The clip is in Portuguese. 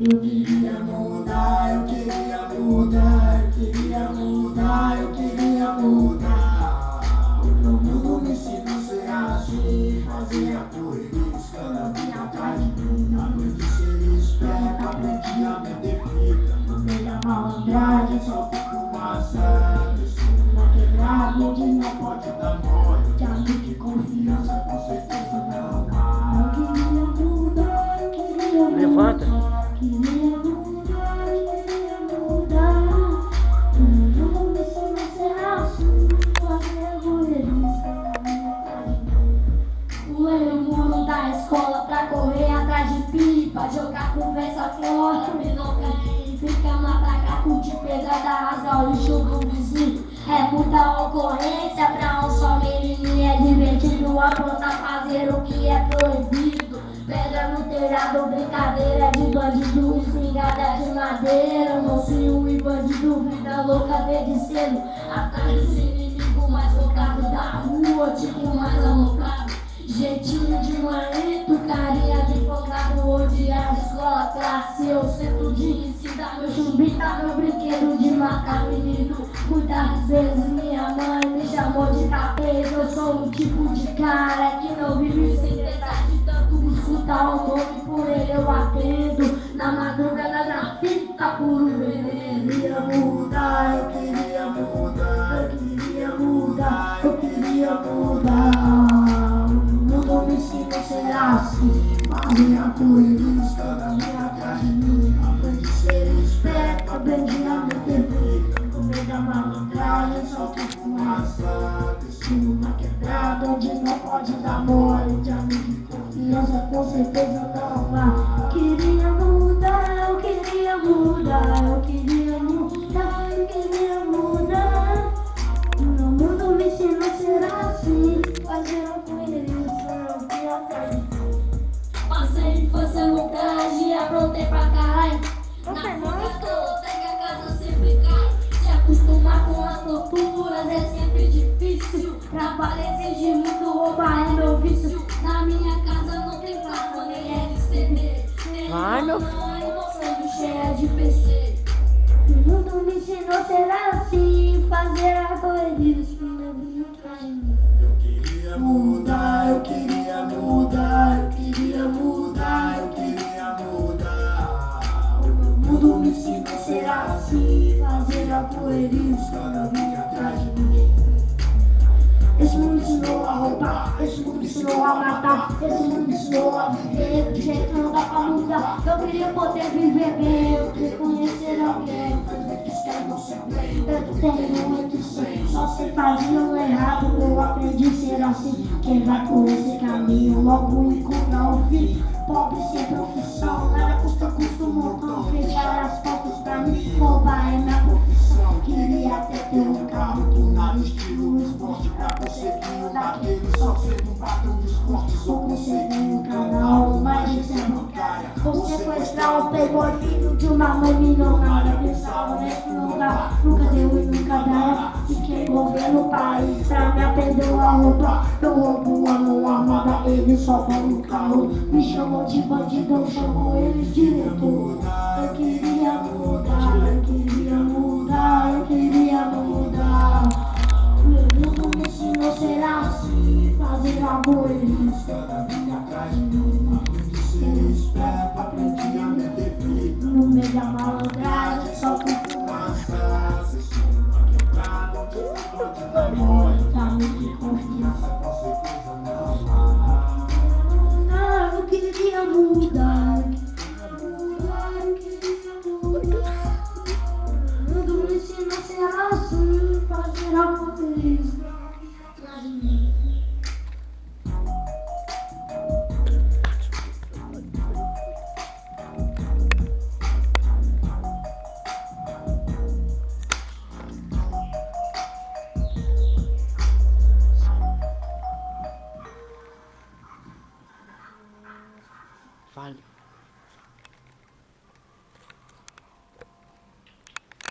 Eu queria mudar, eu queria mudar, eu queria mudar, eu queria mudar. O meu mundo me ensinou a ser assim, fazer a coisa, cada dia atrás de mim. Aprendi a ser esperto, aprendi a me defender. No meio da malandragem só fico maçado. Uma quebrada onde não pode dar mole. De amigo e confiança, com certeza não há. Eu queria mudar, eu queria mudar. Levanta. Queria mudar, queria mudar. O mundo me ensinou a ser assim, fazer egoísta na minha casa. Pulei o muro da escola pra correr atrás de pipa, jogar conversa fora, me não cair. Fica lá pra cá, curtir pegada, rasgar o lixo do vizinho. É muita ocorrência pra um só menininho. É divertido aprontar, fazer o que é proibido. Pedra no telhado, brincadeira de bandido, espingarda de madeira, mocinho e bandido, vida louca desde cedo. Atrás dos inimigos mais loucados da rua, tipo mais alocado. Jeitinho de manito, carinha de folgado, odiar a escola, classe, eu centro de ensino. Meu chumbita, meu brinquedo de matar menino. Muitas vezes minha mãe me chamou de tapete. Eu sou o tipo de cara que não vive sem tentar de tanto escutar o nome, por ele eu atendo. Na madrugada da fita, puro veneno. Eu queria mudar, eu queria mudar, eu queria mudar, eu queria mudar. O mundo me ensina a ser assim, fazer a coisa, cada dia atrás de mim. Aprendi a ser esperto, aprendi a me defender. No meio da malandragem só fico maçã. Desci numa quebrada onde não pode dar mole. De amigo e confiança, com certeza não há. Queria mudar, eu queria mudar, eu queria mudar, eu queria mudar. O meu mundo me ensinou a ser assim, fazer a coisa. Passei infância no traje, aprontei pra caralho. Na boca da lotega a casa sempre cai. Se acostumar com as torturas é sempre difícil. Trabalho exige muito, roubar é meu vício. Na minha casa não tem carro, nem LCD. Vai, meu filho. Mostrando cheia de PC. O mundo me ensinou a ser assim, fazer a coisa. Eu queria mudar, eu queria mudar, eu queria mudar, eu queria mudar. O meu mundo me ensinou a ser assim, fazer a coerência cada dia atrás de mim. Esse mundo ensinou a roubar, esse mundo ensinou a matar, esse mundo ensinou a viver do jeito que não dá pra mudar. Eu queria poder viver bem, eu queria conhecer alguém, fazer que quero não ser bem. Eu tenho muito sem, só sei fazer o errado, eu aprendi a ser assim. Quem vai por esse caminho logo encontra o fim. Pobre sem profissão, nada custa um montão. Fechar as portas pra mim, roubar é minha profissão. Queria até ter um carro tunado, estilo esporte, pra conseguir um daquele. Só sendo um patrão de esportes, ou conseguir um canal, uma agência bancária. Ou sequestrar um playboy, filho de uma mãe milionária. Pensava nesse lugar, nunca deu e nunca dará. E quem governa o país pra me aprender a roubar. Eu roubo a mão armada, ele só vai no carro. Me chamam de bandido, eu chamo ele de diretor. Eu queria mudar, eu queria mudar, eu queria mudar. Meu mundo me ensinou a ser assim, fazer amor e isso cada dia atrás de mim. Aprendi a ser esperto, aprendi a me defender. No meio da malandragem só fico maçã. Assistindo uma quebrada onde não pode dar mole. Tá muito confiança, com certeza não há. Eu queria mudar, eu queria mudar. O mundo me ensina a ser assim, fazer algo feliz.